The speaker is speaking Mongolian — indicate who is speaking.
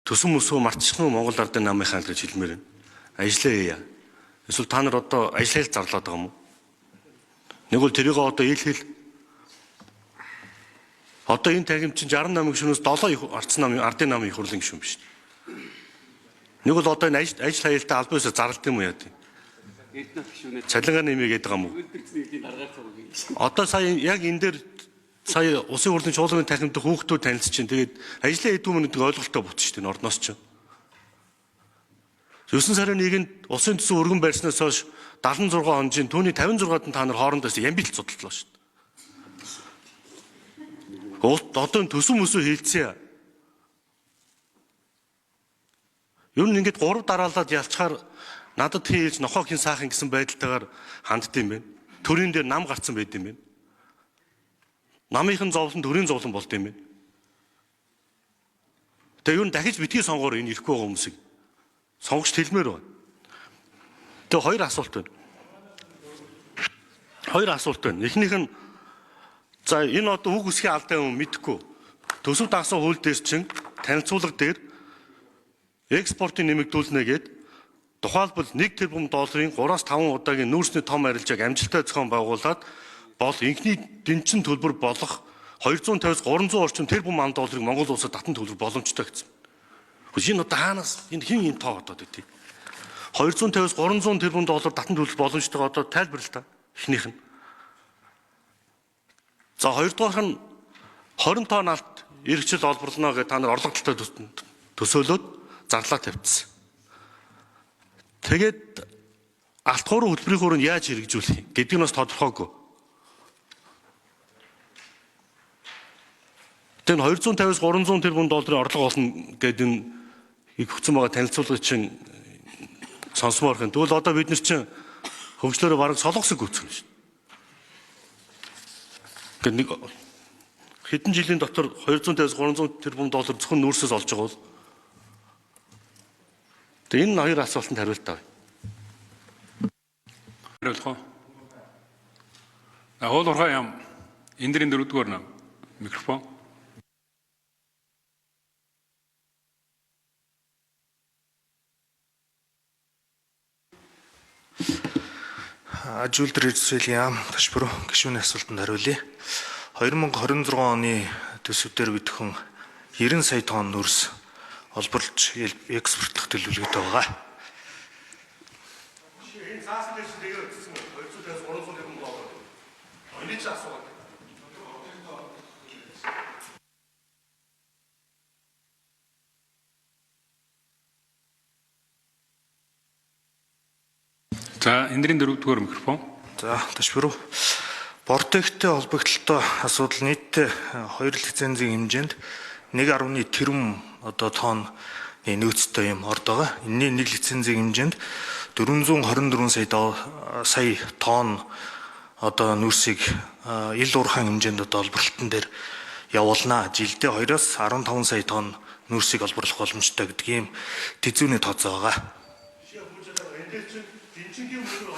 Speaker 1: төсөн мөсөө мартчихсан уу Монгол Ардын намынхаа гэж хэлмээр байна. Ажиллая. Эсвэл та нар одоо ажиллаад зарлаад байгаа юм уу? Нэг бол тэрийг одоо ийлхэл. Одоо энэ тагим чинь 68 гишүүнээс 7 их ардын намын их хурлын гишүүн биш. Нэг бол одоо энэ ажил хаялтаа албан ёсоор зарлалт юм уу яа тийм. Цалингаа нэмээ гэдэг юм уу? Одоо сая яг энэ дээр сая улсын хурлын чуулганы тахимд хүүхдүүд танилцж чинь тэгээд ажлын эдүүмэн гэдэг ойлголтоо бутсан шүү дээ ордноос ч. 9 сарын 1-нд улсын төсөв өргөн барьснаас хойш 76 хонжийн түүний 56-д та нар хоорондоос ямбилт судалтлаа шүү дээ. Одоо энэ төсөв мөсөө хийлцээ. Юу нэг ингэж 3 дараалаад ялчаар надад хийж нохоо хин саахан гэсэн байдалтайгаар ханддсан юм байна. Төрийн дээр нам гарцсан байд юм байна. Намынхын зовлон төрийн зовлон болд юм байна. Тэгээ юу дахиж битгий сонгоор энэ ирэхгүй байгаа хүмүүсийг сонгогч хэлмээр байна. Тэгээ хоёр асуулт байна. Эхнийх нь за энэ одоо үг үсгийн алдаа юм мэдэхгүй. Төсөв даасан хууль дээр чинь танилцуулга дээр экспортын нэмэгдүүлнэ гээд тухайлбал 1 тэрбум долларын 3-5 удаагийн нүүрсний том арилжааг амжилттай зохион байгуулад бол инхний дэнчин төлбөр болох 250-300 орчим тэрбум ам долларыг Монгол улсад татан төлбөр боломжтой гэсэн. Энэ одоо хаанаас энэ хин энэ тоо одоо гэдэг. 250-300 тэрбум доллар татан төлбөр боломжтойгоо одоо тайлбарлал та эхнийх нь. За хоёрдугаар нь 20 тонн алт эргэжил олборлоно гэж та нар орлого талтай төсөөлөөд зарлаа тавьчихсан. Тэгээд алт хуурын хөтөлбөрийн яаж хэрэгжүүлэх гэдэг нь бас тодорхойгүй. Тэгээд 250-300 тэрбум долларын орлого олно гэдэг энэ их хүчсэн байгаа танилцуулгыг чинь сонсомоор хэн. Тэгвэл одоо бид нар чинь хөгжлөөрөө бараг солонгосыг гүйцэтгэв шүү. Гэвь нэг хэдэн жилийн дотор 250-300 тэрбум доллар зөвхөн нүүрсээс олж байгаа бол тэгээ энэ хоёр асуултанд хариулт авъя.
Speaker 2: Хариулах уу? Уул уурхай ям эндрийн 4-р нам микрофон.
Speaker 3: Ажуулдар Израилийн ам ташбар гишүүний асуултанд хариулъя. 2026 оны төсөвдөр бидхэн 90 сая тонн нүүрс олборлж экспортлох төлөвлөгөөтэй байгаа.
Speaker 1: Энэ цаасан дээр тэгээд өгсөн 250-300 тэрбум доллар. Энийг ч асуугаад.
Speaker 2: За эндрийн 4-р микрофон.
Speaker 3: За ташбар Бортектэй холбогдлолтой асуудал нийтдээ 2 лицензийн хэмжээнд 1.1 тэрбум одоо тонн нөөцтэй юм орд байгаа. Энэний 1 лицензийн хэмжээнд 424 сая тонн одоо нүүрсийг ил уурхайн хэмжээнд одоо олборлолтын дээр явуулнаа. Жилдээ 2-15 сая тонн нүүрсийг олборлох боломжтой гэдэг ийм тэзүүний тооцоо байгаа.
Speaker 1: Энд чинь дэнчингийн мөрөөр